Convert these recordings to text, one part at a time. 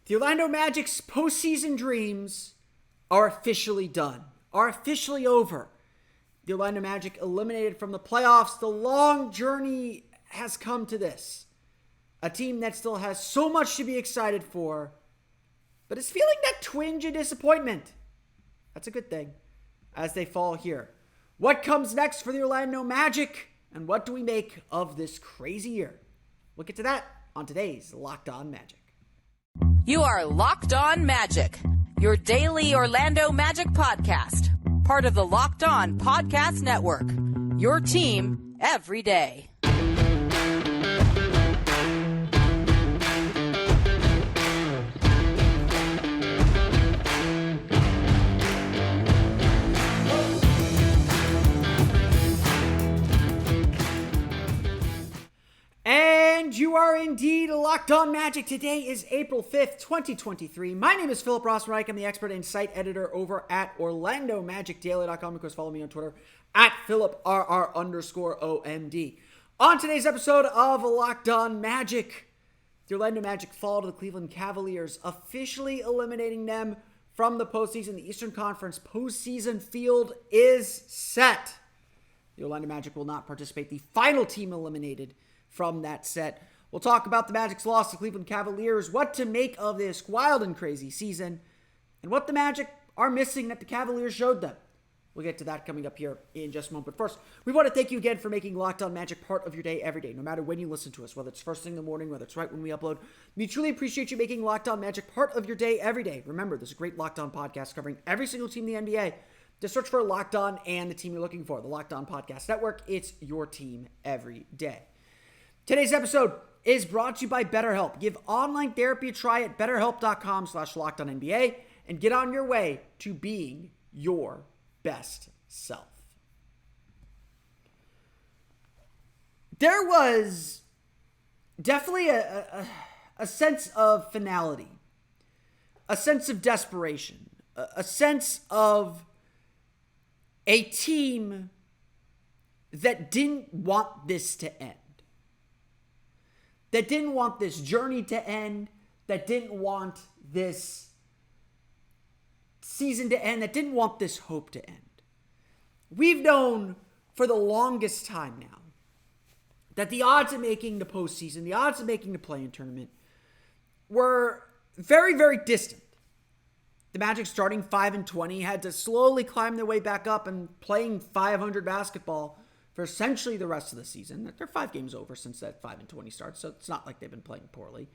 The Orlando Magic's postseason dreams are officially done, are officially over. The Orlando Magic eliminated from the playoffs. The long journey has come to this. A team that still has so much to be excited for, but is feeling that twinge of disappointment. That's a good thing as they fall here. What comes next for the Orlando Magic, and what do we make of this crazy year? We'll get to that on today's Locked On Magic. You are Locked On Magic, your daily Orlando Magic podcast, part of the Locked On Podcast Network, your team every day. And you are indeed Locked On Magic. Today is April 5th, 2023. My name is Philip Rossman-Reich. I'm the expert and site editor over at OrlandoMagicDaily.com. Of course, follow me on Twitter at PhilipRR_OMD. On today's episode of Locked On Magic, the Orlando Magic fall to the Cleveland Cavaliers, officially eliminating them from the postseason. The Eastern Conference postseason field is set. The Orlando Magic will not participate. The final team eliminated from that set. We'll talk about the Magic's loss to Cleveland Cavaliers, what to make of this wild and crazy season, and what the Magic are missing that the Cavaliers showed them. We'll get to that coming up here in just a moment. But first, we want to thank you again for making Locked On Magic part of your day every day, no matter when you listen to us, whether it's first thing in the morning, whether it's right when we upload. We truly appreciate you making Locked On Magic part of your day every day. Remember, there's a great Locked On podcast covering every single team in the NBA. Just search for Locked On and the team you're looking for, the Locked On Podcast Network. It's your team every day. Today's episode is brought to you by BetterHelp. Give online therapy a try at BetterHelp.com/LockedOnNBA and get on your way to being your best self. There was definitely a sense of finality, a sense of desperation, a sense of a team that didn't want this to end. That didn't want this journey to end, that didn't want this season to end, that didn't want this hope to end. We've known for the longest time now that the odds of making the postseason, the odds of making the play-in tournament were very, very distant. The Magic starting 5-20 had to slowly climb their way back up and playing 500 basketball for essentially the rest of the season. They're 5 games over since that 5-20 starts, so it's not like they've been playing poorly.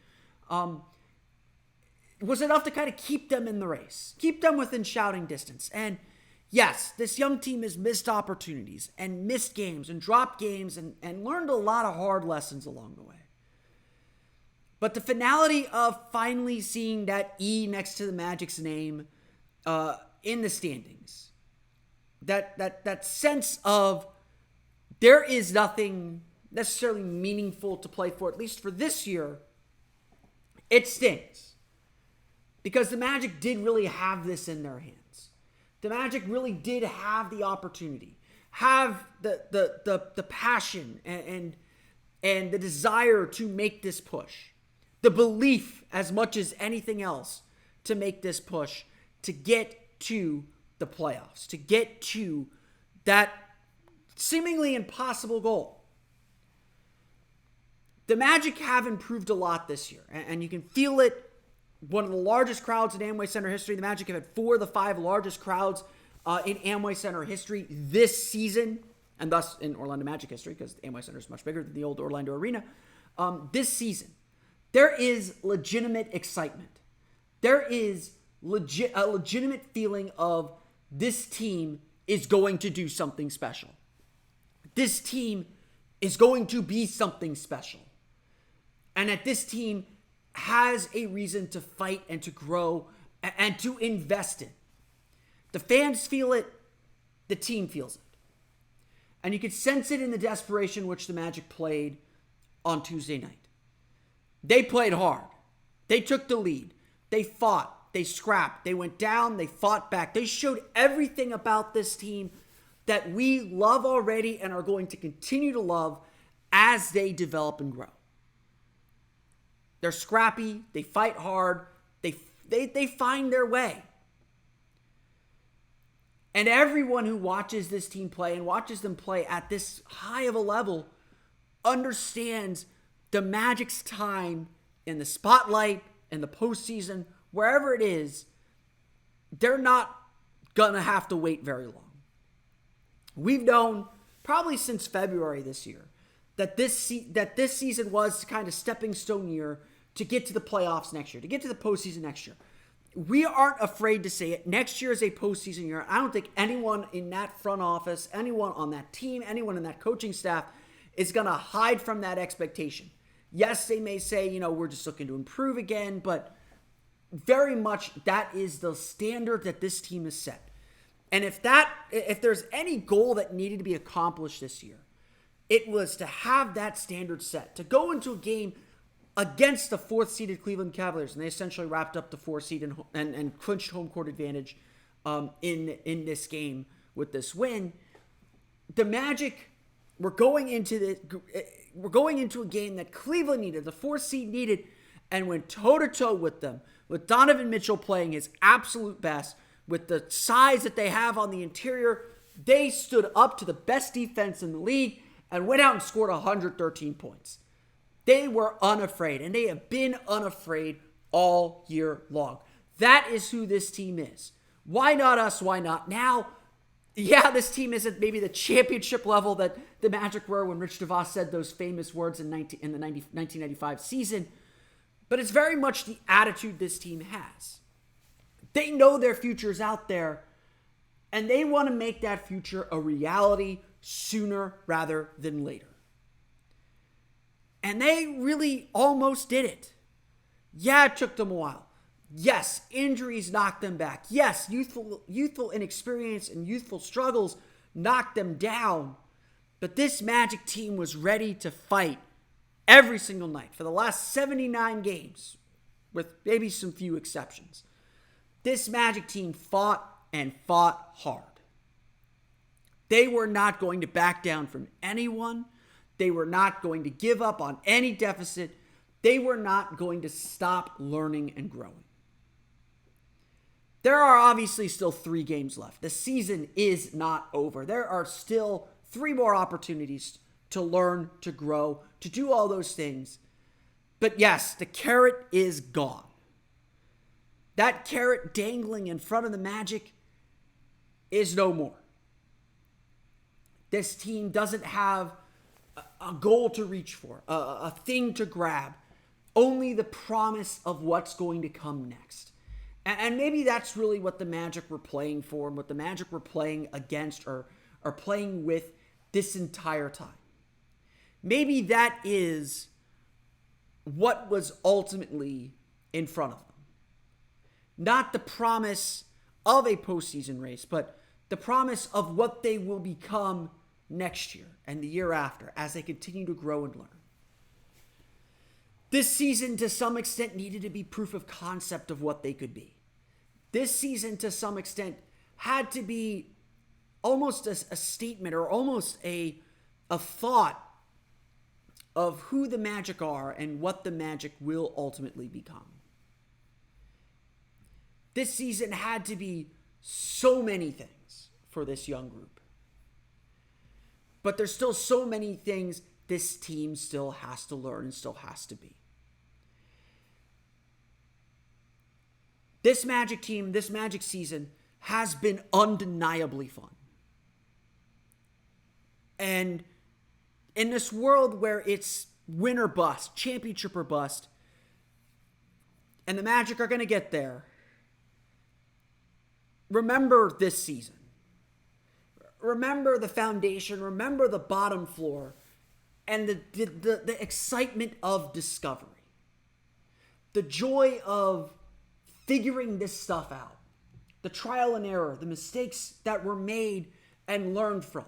Was enough to kind of keep them in the race, keep them within shouting distance. And yes, this young team has missed opportunities and missed games and dropped games and learned a lot of hard lessons along the way. But the finality of finally seeing that E next to the Magic's name in the standings, that sense of there is nothing necessarily meaningful to play for, at least for this year, it stings. Because the Magic did really have this in their hands. The Magic really did have the opportunity, have the passion and the desire to make this push. The belief, as much as anything else, to make this push, to get to the playoffs, to get to that seemingly impossible goal. The Magic have improved a lot this year, and you can feel it. One of the largest crowds in Amway Center history. The Magic have had 4 of the 5 largest crowds in Amway Center history this season, and thus in Orlando Magic history, because Amway Center is much bigger than the old Orlando Arena. This season, there is legitimate excitement. There is a legitimate feeling of this team is going to do something special. This team is going to be something special. And that this team has a reason to fight and to grow and to invest in. The fans feel it. The team feels it. And you could sense it in the desperation which the Magic played on Tuesday night. They played hard. They took the lead. They fought. They scrapped. They went down. They fought back. They showed everything about this team that we love already and are going to continue to love as they develop and grow. They're scrappy. They fight hard. They find their way. And everyone who watches this team play and watches them play at this high of a level understands the Magic's time in the spotlight, in the postseason, wherever it is, they're not going to have to wait very long. We've known probably since February this year that this season was kind of stepping stone year to get to the playoffs next year, to get to the postseason next year. We aren't afraid to say it. Next year is a postseason year. I don't think anyone in that front office, anyone on that team, anyone in that coaching staff is going to hide from that expectation. Yes, they may say, we're just looking to improve again, but very much that is the standard that this team has set. And if there's any goal that needed to be accomplished this year, it was to have that standard set, to go into a game against the fourth-seeded Cleveland Cavaliers, and they essentially wrapped up the 4-seed and clinched home court advantage in this game with this win. The Magic were going into a game that Cleveland needed, the 4-seed needed, and went toe-to-toe with them, with Donovan Mitchell playing his absolute best, with the size that they have on the interior. They stood up to the best defense in the league and went out and scored 113 points. They were unafraid, and they have been unafraid all year long. That is who this team is. Why not us? Why not now? Yeah, this team isn't maybe the championship level that the Magic were when Rich DeVos said those famous words in the 1995 season, but it's very much the attitude this team has. They know their future is out there, and they want to make that future a reality sooner rather than later. And they really almost did it. Yeah, it took them a while. Yes, injuries knocked them back. Yes, youthful inexperience and youthful struggles knocked them down. But this Magic team was ready to fight every single night for the last 79 games, with maybe some few exceptions. This Magic team fought and fought hard. They were not going to back down from anyone. They were not going to give up on any deficit. They were not going to stop learning and growing. There are obviously still 3 games left. The season is not over. There are still 3 more opportunities to learn, to grow, to do all those things. But yes, the carrot is gone. That carrot dangling in front of the Magic is no more. This team doesn't have a goal to reach for, a thing to grab, only the promise of what's going to come next. And maybe that's really what the Magic were playing for and what the Magic were playing against or playing with this entire time. Maybe that is what was ultimately in front of them. Not the promise of a postseason race, but the promise of what they will become next year and the year after as they continue to grow and learn. This season, to some extent, needed to be proof of concept of what they could be. This season, to some extent, had to be almost a statement or almost a thought of who the Magic are and what the Magic will ultimately become. This season had to be so many things for this young group. But there's still so many things this team still has to learn and still has to be. This Magic team, this Magic season has been undeniably fun. And in this world where it's win or bust, championship or bust, and the Magic are going to get there, remember this season. Remember the foundation, remember the bottom floor, and the excitement of discovery. The joy of figuring this stuff out. The trial and error, the mistakes that were made and learned from.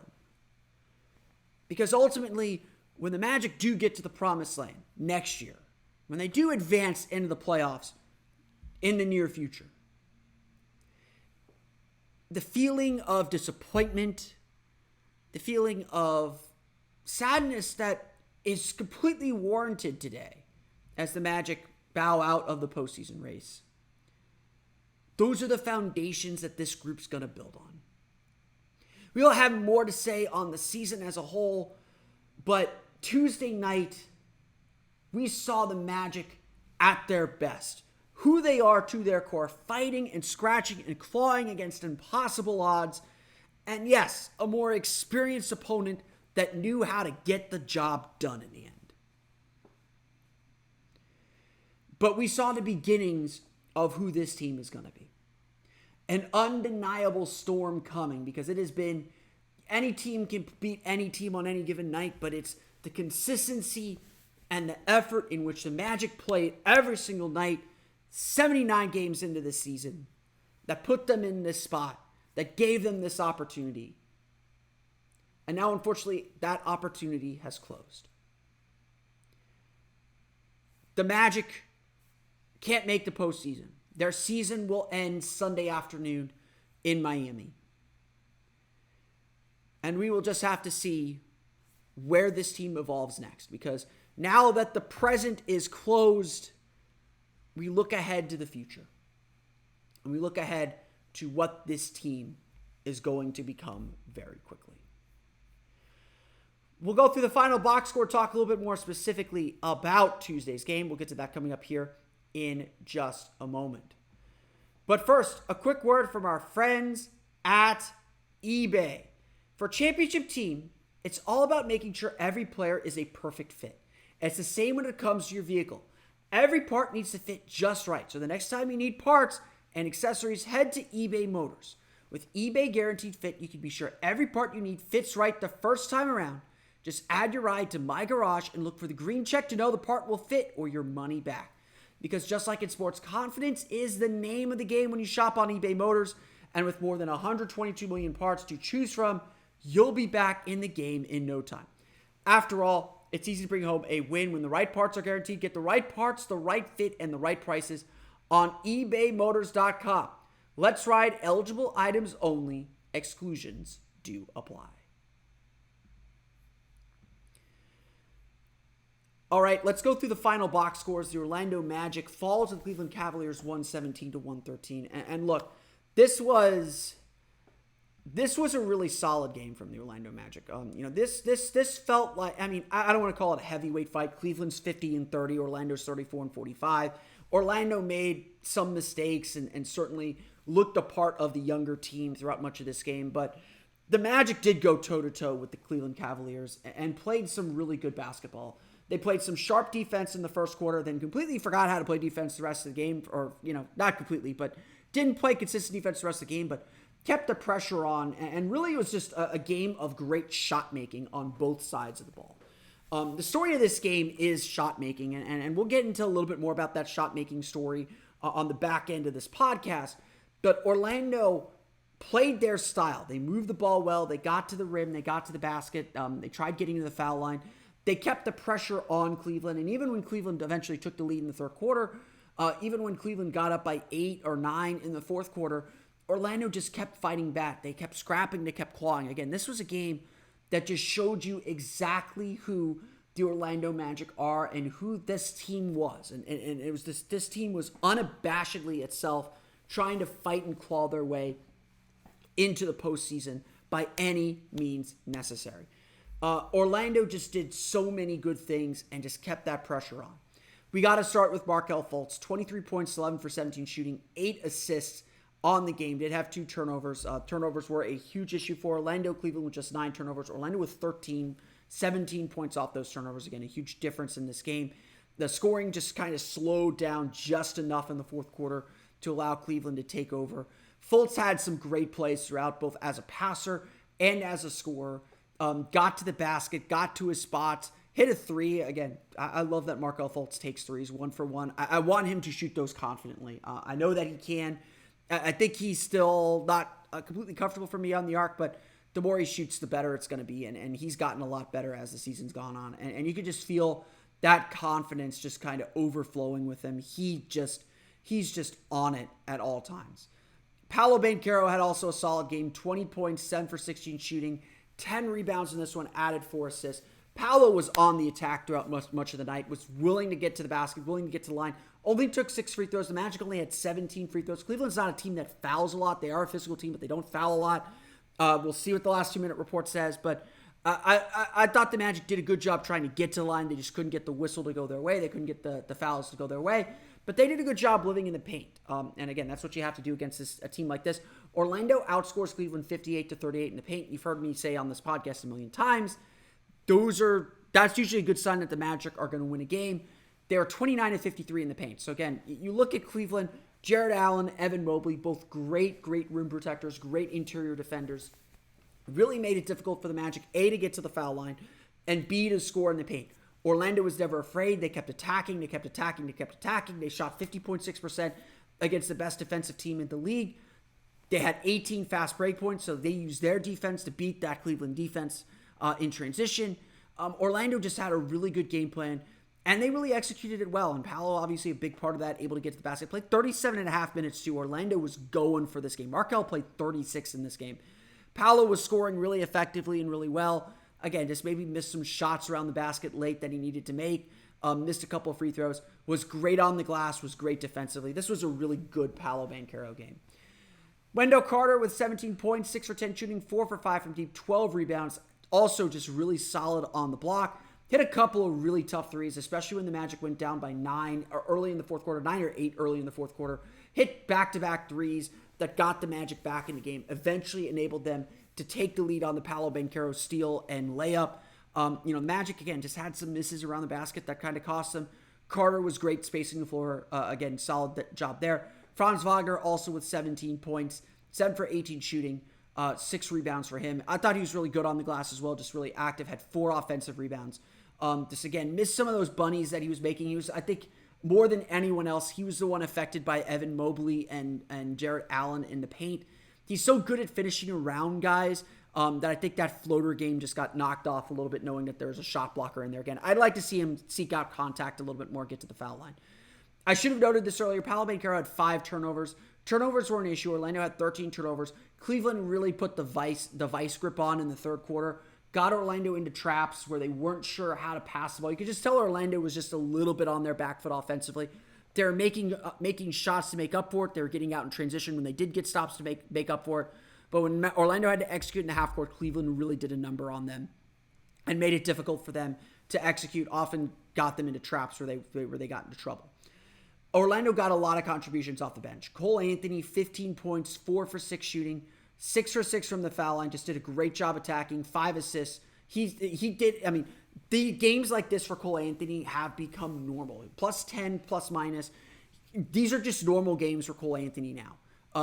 Because ultimately, when the Magic do get to the promised land next year, when they do advance into the playoffs in the near future, the feeling of disappointment, the feeling of sadness that is completely warranted today as the Magic bow out of the postseason race, Those are the foundations that this group's going to build on. We'll have more to say on the season as a whole, but Tuesday night, we saw the Magic at their best. Who they are to their core, fighting and scratching and clawing against impossible odds. And yes, a more experienced opponent that knew how to get the job done in the end. But we saw the beginnings of who this team is going to be. An undeniable storm coming, because it has been, any team can beat any team on any given night, but it's the consistency and the effort in which the Magic played every single night, 79 games into this season, that put them in this spot, that gave them this opportunity. And now, unfortunately, that opportunity has closed. The Magic can't make the postseason. Their season will end Sunday afternoon in Miami. And we will just have to see where this team evolves next, because now that the present is closed, we look ahead to the future. And we look ahead to what this team is going to become very quickly. We'll go through the final box score, talk a little bit more specifically about Tuesday's game. We'll get to that coming up here in just a moment. But first, a quick word from our friends at eBay. For Championship Team, it's all about making sure every player is a perfect fit. It's the same when it comes to your vehicle. Every part needs to fit just right. So the next time you need parts and accessories, head to eBay Motors. With eBay Guaranteed Fit, you can be sure every part you need fits right the first time around. Just add your ride to My Garage and look for the green check to know the part will fit or your money back. Because just like in sports, confidence is the name of the game when you shop on eBay Motors. And with more than 122 million parts to choose from, you'll be back in the game in no time. After all, it's easy to bring home a win when the right parts are guaranteed. Get the right parts, the right fit, and the right prices on ebaymotors.com. Let's ride. Eligible items only. Exclusions do apply. All right, let's go through the final box scores. The Orlando Magic falls to the Cleveland Cavaliers 117-113. And look, this was a really solid game from the Orlando Magic. This felt like, I don't want to call it a heavyweight fight. Cleveland's 50-30, Orlando's 34-45. Orlando made some mistakes and certainly looked a part of the younger team throughout much of this game, but the Magic did go toe-to-toe with the Cleveland Cavaliers and played some really good basketball. They played some sharp defense in the first quarter, then completely forgot how to play defense the rest of the game, or, not completely, but didn't play consistent defense the rest of the game, but kept the pressure on, and really it was just a game of great shot making on both sides of the ball. The story of this game is shot making, and we'll get into a little bit more about that shot making story on the back end of this podcast, but Orlando played their style. They moved the ball well, they got to the rim, they got to the basket, they tried getting to the foul line. They kept the pressure on Cleveland, and even when Cleveland eventually took the lead in the third quarter, even when Cleveland got up by 8 or 9 in the fourth quarter, Orlando just kept fighting back. They kept scrapping, they kept clawing. Again, this was a game that just showed you exactly who the Orlando Magic are and who this team was. And it was this team was unabashedly itself, trying to fight and claw their way into the postseason by any means necessary. Orlando just did so many good things and just kept that pressure on. We got to start with Markelle Fultz, 23 points, 11 for 17 shooting, 8 assists on the game. Did have 2 turnovers. Turnovers were a huge issue for Orlando. Cleveland with just 9 turnovers. Orlando with 13, 17 points off those turnovers. Again, a huge difference in this game. The scoring just kind of slowed down just enough in the fourth quarter to allow Cleveland to take over. Fultz had some great plays throughout, both as a passer and as a scorer. Got to the basket, got to his spots, hit a 3. Again, I love that Markelle Fultz takes threes 1 for 1. I want him to shoot those confidently. I know that he can. I think he's still not completely comfortable for me on the arc, but the more he shoots, the better it's going to be. And he's gotten a lot better as the season's gone on. And you can just feel that confidence just kind of overflowing with him. He's just on it at all times. Paulo Ben Caro had also a solid game, 20 points, 7 for 16 shooting, 10 rebounds in this one, added 4 assists. Paulo was on the attack throughout much of the night, was willing to get to the basket, willing to get to the line. Only took 6 free throws. The Magic only had 17 free throws. Cleveland's not a team that fouls a lot. They are a physical team, but they don't foul a lot. We'll see what the last 2-minute report says, but I thought the Magic did a good job trying to get to the line. They just couldn't get the whistle to go their way. They couldn't get the fouls to go their way. But they did a good job living in the paint. And again, that's what you have to do against a team like this. Orlando outscores Cleveland 58-38 in the paint. You've heard me say on this podcast a million times. That's usually a good sign that the Magic are going to win a game. They are 29-53 in the paint. So again, you look at Cleveland, Jared Allen, Evan Mobley, both great rim protectors, great interior defenders. Really made it difficult for the Magic, A, to get to the foul line, and B, to score in the paint. Orlando was never afraid. They kept attacking. They shot 50.6% against the best defensive team in the league. They had 18 fast break points, so they used their defense to beat that Cleveland defense in transition. Orlando just had a really good game plan, and they really executed it well. And Paulo, obviously a big part of that, able to get to the basket. Played 37 and a half minutes too. Orlando was going for this game. Markelle played 36 in this game. Paulo was scoring really effectively and really well. Again, just maybe missed some shots around the basket late that he needed to make. Missed a couple of free throws. Was great on the glass. Was great defensively. This was a really good Paulo Ben Caro game. Wendell Carter with 17 points, 6 for 10 shooting, 4 for 5 from deep, 12 rebounds. Also just really solid on the block. Hit a couple of really tough threes, especially when the Magic went down by 9 or early in the fourth quarter, 9 or 8 early in the fourth quarter. Hit back-to-back threes that got the Magic back in the game. Eventually enabled them to take the lead on the Paulo Ben Caro steal and layup. The Magic, again, just had some misses around the basket that kind of cost them. Carter was great spacing the floor. Again, solid job there. Franz Wagner also with 17 points, 7 for 18 shooting, 6 rebounds for him. I thought he was really good on the glass as well, just really active, had 4 offensive rebounds. Just again, missed some of those bunnies that he was making. He was, I think, more than anyone else, he was the one affected by Evan Mobley and Jared Allen in the paint. He's so good at finishing around guys that I think that floater game just got knocked off a little bit, knowing that there's a shot blocker in there. Again, I'd like to see him seek out contact a little bit more, get to the foul line. I should have noted this earlier. Paulo Ben Caro had 5 turnovers. Turnovers were an issue. Orlando had 13 turnovers. Cleveland really put the vice grip on in the third quarter. Got Orlando into traps where they weren't sure how to pass the ball. You could just tell Orlando was just a little bit on their back foot offensively. They were making shots to make up for it. They were getting out in transition when they did get stops to make up for it. But when Orlando had to execute in the half court, Cleveland really did a number on them and made it difficult for them to execute. Often got them into traps where they got into trouble. Orlando got a lot of contributions off the bench. Cole Anthony, 15 points, 4 for 6 shooting, 6 for 6 from the foul line. Just did a great job attacking, 5 assists. He did, I mean, the games like this for Cole Anthony have become normal. Plus 10, plus minus. These are just normal games for Cole Anthony now,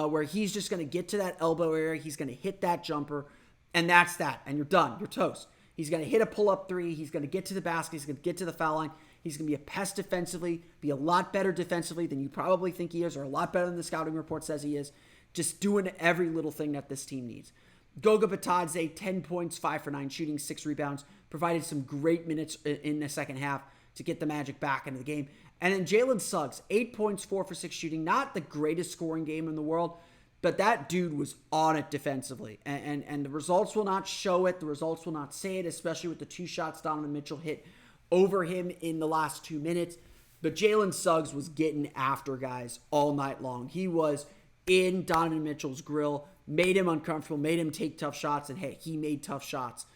where he's just going to get to that elbow area. He's going to hit that jumper, and that's that. And you're done. You're toast. He's going to hit a pull-up 3. He's going to get to the basket. He's going to get to the foul line. He's going to be a pest defensively, be a lot better defensively than you probably think he is, or a lot better than the scouting report says he is. Just doing every little thing that this team needs. Goga Bitadze, 10 points, 5 for 9 shooting, 6 rebounds. Provided some great minutes in the second half to get the Magic back into the game. And then Jalen Suggs, 8 points, 4 for 6 shooting. Not the greatest scoring game in the world, but that dude was on it defensively. And the results will not show it. The results will not say it, especially with the 2 shots Donovan Mitchell hit over him in the last 2 minutes. But Jalen Suggs was getting after guys all night long. He was in Donovan Mitchell's grill, made him uncomfortable, made him take tough shots, and hey, he made tough shots.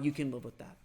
You can live with that.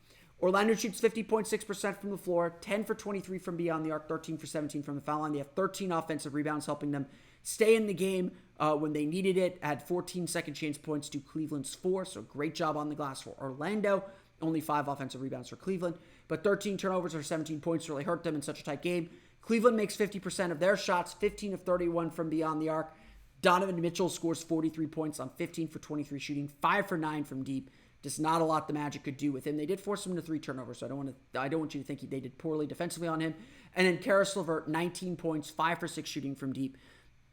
Orlando shoots 50.6% from the floor, 10 for 23 from beyond the arc, 13 for 17 from the foul line. They have 13 offensive rebounds, helping them stay in the game when they needed it. Had 14 second chance points to Cleveland's 4, so great job on the glass for Orlando. Only 5 offensive rebounds for Cleveland, but 13 turnovers or 17 points really hurt them in such a tight game. Cleveland makes 50% of their shots, 15 of 31 from beyond the arc. Donovan Mitchell scores 43 points on 15 for 23 shooting, 5 for 9 from deep. Just not a lot the Magic could do with him. They did force him to 3 turnovers, so I don't want you to think they did poorly defensively on him. And then Karis LeVert, 19 points, 5 for 6 shooting from deep.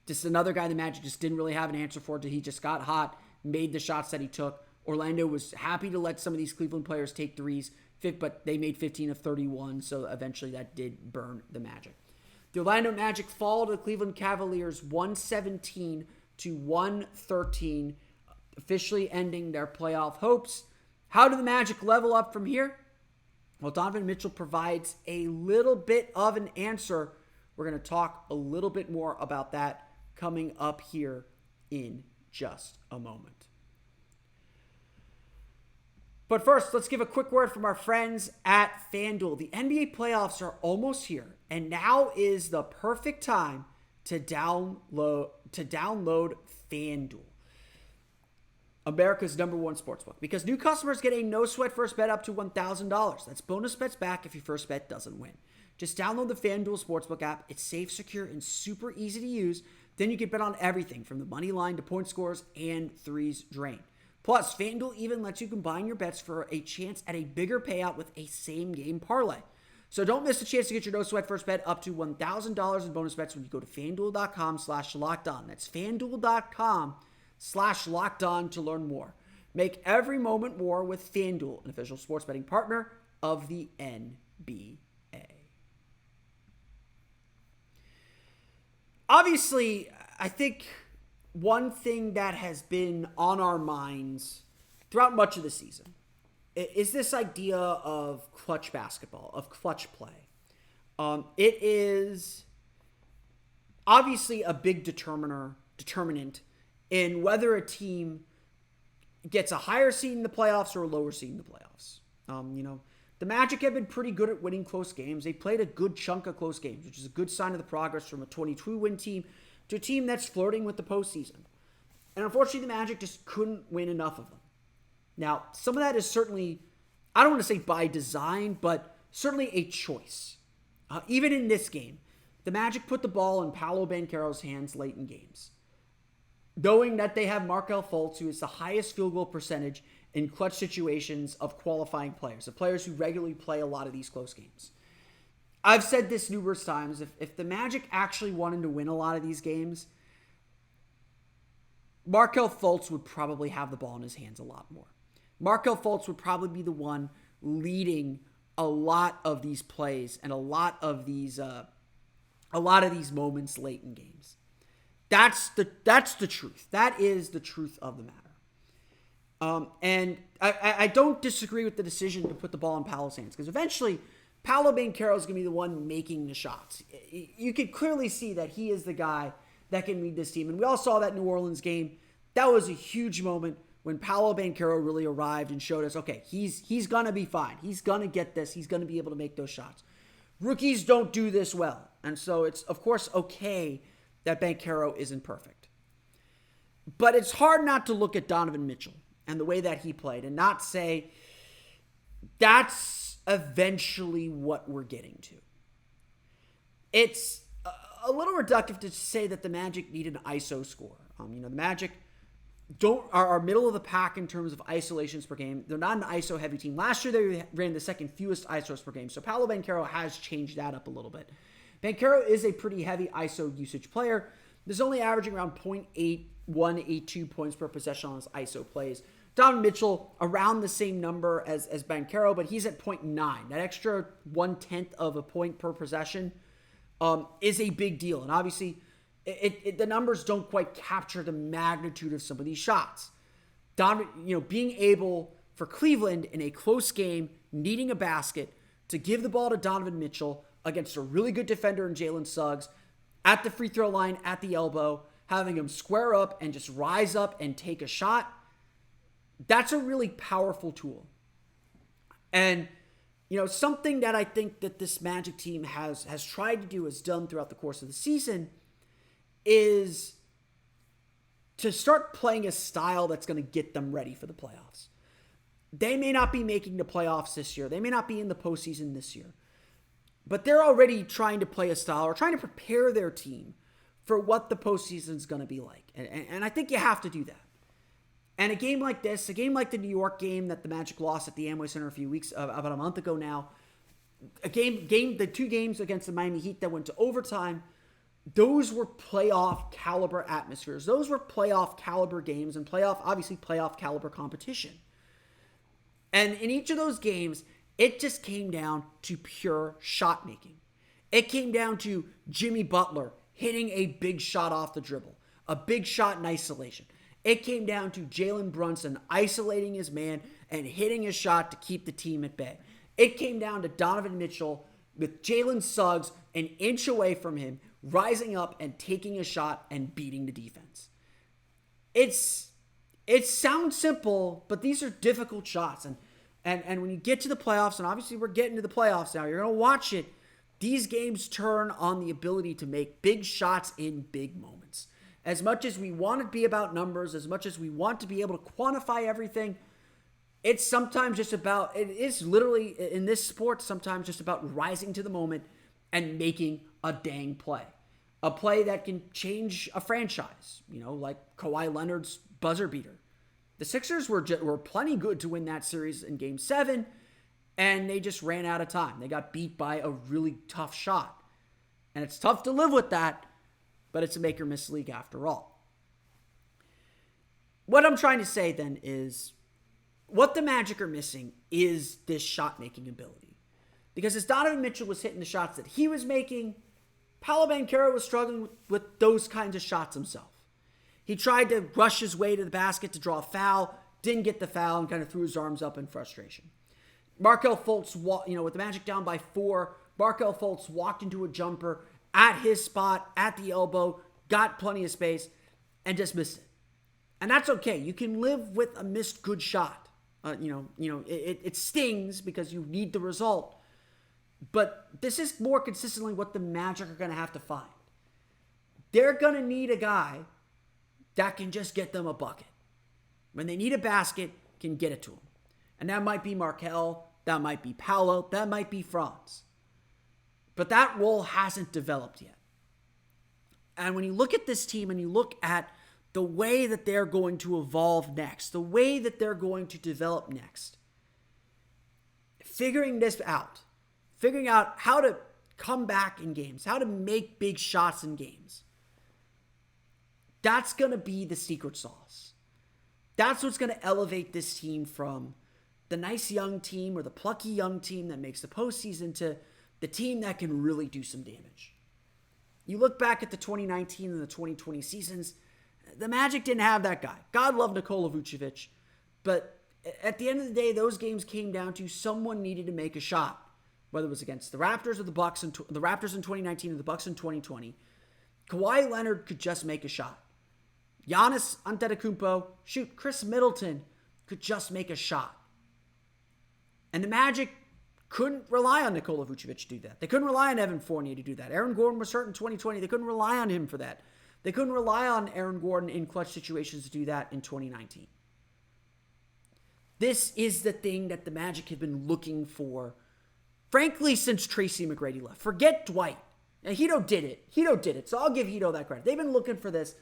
Just another guy the Magic just didn't really have an answer for. He just got hot, made the shots that he took. Orlando was happy to let some of these Cleveland players take threes, but they made 15 of 31, so eventually that did burn the Magic. The Orlando Magic fall to the Cleveland Cavaliers 117-113, officially ending their playoff hopes. How do the Magic level up from here? Well, Donovan Mitchell provides a little bit of an answer. We're going to talk a little bit more about that coming up here in just a moment. But first, let's give a quick word from our friends at FanDuel. The NBA playoffs are almost here, and now is the perfect time to download FanDuel, America's #1 sportsbook, because new customers get a no-sweat first bet up to $1,000. That's bonus bets back if your first bet doesn't win. Just download the FanDuel Sportsbook app. It's safe, secure, and super easy to use. Then you can bet on everything from the money line to point scores and threes drained. Plus, FanDuel even lets you combine your bets for a chance at a bigger payout with a same-game parlay. So don't miss the chance to get your no-sweat first bet up to $1,000 in bonus bets when you go to FanDuel.com/LockedOn. That's FanDuel.com/LockedOn to learn more. Make every moment more with FanDuel, an official sports betting partner of the NBA. Obviously, I think one thing that has been on our minds throughout much of the season is this idea of clutch basketball, of clutch play. It is obviously a big determinant in whether a team gets a higher seed in the playoffs or a lower seed in the playoffs. The Magic have been pretty good at winning close games. They played a good chunk of close games, which is a good sign of the progress from a 22-win team to a team that's flirting with the postseason. And unfortunately, the Magic just couldn't win enough of them. Now, some of that is certainly, I don't want to say by design, but certainly a choice. Even in this game, the Magic put the ball in Paulo Ben Caro's hands late in games, knowing that they have Markelle Fultz, who is the highest field goal percentage in clutch situations of qualifying players, the players who regularly play a lot of these close games. I've said this numerous times. If the Magic actually wanted to win a lot of these games, Markelle Fultz would probably have the ball in his hands a lot more. Markelle Fultz would probably be the one leading a lot of these plays and a lot of these moments late in games. That's the truth. That is the truth of the matter. And I don't disagree with the decision to put the ball in Paolo's hands, because eventually Paulo Ben Caro is going to be the one making the shots. You can clearly see that he is the guy that can lead this team. And we all saw that New Orleans game. That was a huge moment when Paulo Ben Caro really arrived and showed us, okay, he's going to be fine. He's going to get this. He's going to be able to make those shots. Rookies don't do this well. And so it's, of course, okay that Ben Caro isn't perfect. But it's hard not to look at Donovan Mitchell and the way that he played and not say, that's eventually what we're getting to. It's a little reductive to say that the Magic need an ISO score. The Magic are middle of the pack in terms of isolations per game. They're not an ISO heavy team. Last year they ran the second fewest ISOs per game. So Paulo Ben Caro has changed that up a little bit. Ben Caro is a pretty heavy ISO usage player. There's only averaging around 0.8182 points per possession on his ISO plays. Donovan Mitchell around the same number as Ben Caro, but he's at 0.9. That extra 1/10 of a point per possession is a big deal. And obviously, the numbers don't quite capture the magnitude of some of these shots. Being able for Cleveland in a close game, needing a basket, to give the ball to Donovan Mitchell against a really good defender in Jalen Suggs, at the free throw line, at the elbow, having him square up and just rise up and take a shot, that's a really powerful tool. And, something that I think that this Magic team has tried to do, has done throughout the course of the season, is to start playing a style that's going to get them ready for the playoffs. They may not be making the playoffs this year. They may not be in the postseason this year. But they're already trying to play a style or trying to prepare their team for what the postseason is going to be like. And I think you have to do that. And a game like this, a game like the New York game that the Magic lost at the Amway Center about a month ago now, the two games against the Miami Heat that went to overtime, those were playoff caliber atmospheres. Those were playoff caliber games and playoff caliber competition. And in each of those games, it just came down to pure shot making. It came down to Jimmy Butler hitting a big shot off the dribble, a big shot in isolation. It came down to Jalen Brunson isolating his man and hitting a shot to keep the team at bay. It came down to Donovan Mitchell with Jalen Suggs an inch away from him, rising up and taking a shot and beating the defense. It sounds simple, but these are difficult shots. And when you get to the playoffs, and obviously we're getting to the playoffs now, you're going to watch it. These games turn on the ability to make big shots in big moments. As much as we want to be about numbers, as much as we want to be able to quantify everything, it's sometimes just about, it is literally in this sport, sometimes just about rising to the moment and making a dang play. A play that can change a franchise, like Kawhi Leonard's buzzer beater. The Sixers were plenty good to win that series in Game 7, and they just ran out of time. They got beat by a really tough shot. And it's tough to live with that, but it's a make-or-miss league after all. What I'm trying to say then is, what the Magic are missing is this shot-making ability. Because as Donovan Mitchell was hitting the shots that he was making, Paulo Ben Caro was struggling with those kinds of shots himself. He tried to rush his way to the basket to draw a foul, didn't get the foul, and kind of threw his arms up in frustration. Markelle Fultz, with the Magic down by 4, Markelle Fultz walked into a jumper at his spot, at the elbow, got plenty of space, and just missed it. And that's okay. You can live with a missed good shot. It stings because you need the result. But this is more consistently what the Magic are going to have to find. They're going to need a guy that can just get them a bucket. When they need a basket, can get it to them. And that might be Markelle, that might be Paolo, that might be Franz. But that role hasn't developed yet. And when you look at this team and you look at the way that they're going to evolve next, the way that they're going to develop next, figuring out how to come back in games, how to make big shots in games, that's going to be the secret sauce. That's what's going to elevate this team from the nice young team or the plucky young team that makes the postseason to the team that can really do some damage. You look back at the 2019 and the 2020 seasons, the Magic didn't have that guy. God love Nikola Vucevic, but at the end of the day, those games came down to someone needed to make a shot, whether it was against the Raptors or the Bucks, and the Raptors in 2019 or the Bucks in 2020. Kawhi Leonard could just make a shot. Giannis Antetokounmpo, Chris Middleton could just make a shot. And the Magic couldn't rely on Nikola Vucevic to do that. They couldn't rely on Evan Fournier to do that. Aaron Gordon was hurt in 2020. They couldn't rely on him for that. They couldn't rely on Aaron Gordon in clutch situations to do that in 2019. This is the thing that the Magic have been looking for, frankly, since Tracy McGrady left. Forget Dwight. Now, Hito did it. So I'll give Hito that credit. They've been looking for this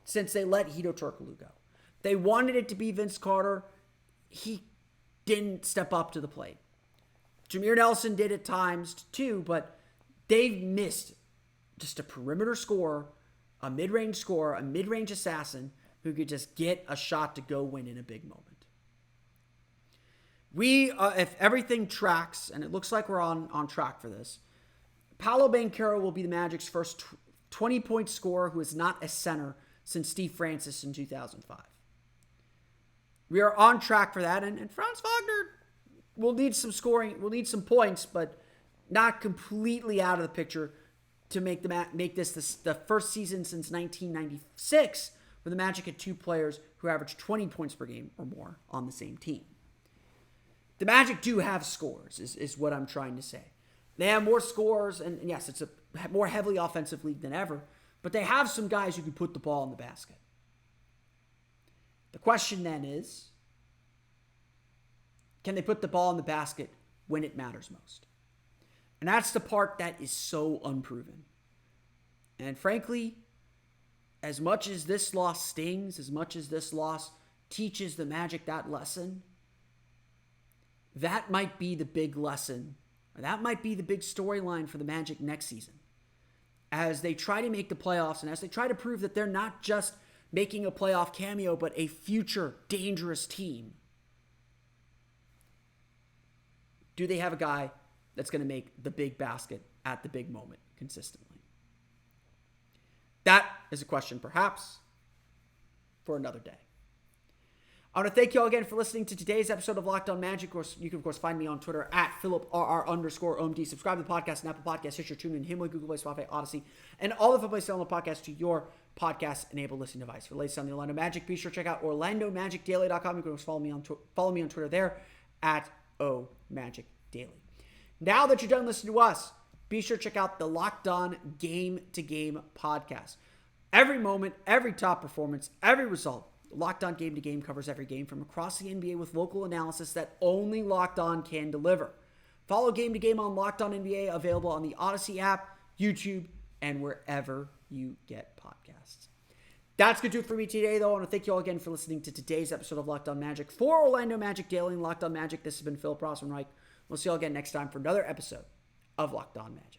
since they let Hito Turkoglu go. They wanted it to be Vince Carter. He didn't step up to the plate. Jameer Nelson did at times too, but they've missed just a perimeter scorer, a mid-range scorer, a mid-range assassin who could just get a shot to go win in a big moment. If everything tracks, and it looks like we're on track for this, Paulo Ben Caro will be the Magic's first 20-point scorer who is not a center since Steve Francis in 2005. We are on track for that, and Franz Wagner will need some scoring, will need some points, but not completely out of the picture to make this the first season since 1996 where the Magic had 2 players who averaged 20 points per game or more on the same team. The Magic do have scores, is what I'm trying to say. They have more scores, and yes, it's a more heavily offensive league than ever, but they have some guys who can put the ball in the basket. The question then is, can they put the ball in the basket when it matters most? And that's the part that is so unproven. And frankly, as much as this loss stings, as much as this loss teaches the Magic that lesson, that might be the big lesson, or that might be the big storyline for the Magic next season. As they try to make the playoffs and as they try to prove that they're not just making a playoff cameo, but a future dangerous team. Do they have a guy that's going to make the big basket at the big moment consistently? That is a question perhaps for another day. I want to thank you all again for listening to today's episode of Locked On Magic. Of course, you can, of course, find me on Twitter at PhilipRR_OMD. Subscribe to the podcast on Apple Podcasts, Stitcher, TuneIn, Himalaya, Google Play, Spotify, Odyssey, and all the places on the podcast to your podcast-enabled listening device. For the latest on the Orlando Magic, be sure to check out OrlandoMagicDaily.com. You can follow me on Twitter there at OMagicDaily. Now that you're done listening to us, be sure to check out the Locked On Game to Game podcast. Every moment, every top performance, every result, Locked On Game to Game covers every game from across the NBA with local analysis that only Locked On can deliver. Follow Game to Game on Locked On NBA, available on the Odyssey app, YouTube, and wherever you get podcasts. That's going to do it for me today, though. I want to thank you all again for listening to today's episode of Locked On Magic. For Orlando Magic Daily and Locked On Magic, this has been Philip Rossman-Reich. We'll see you all again next time for another episode of Locked On Magic.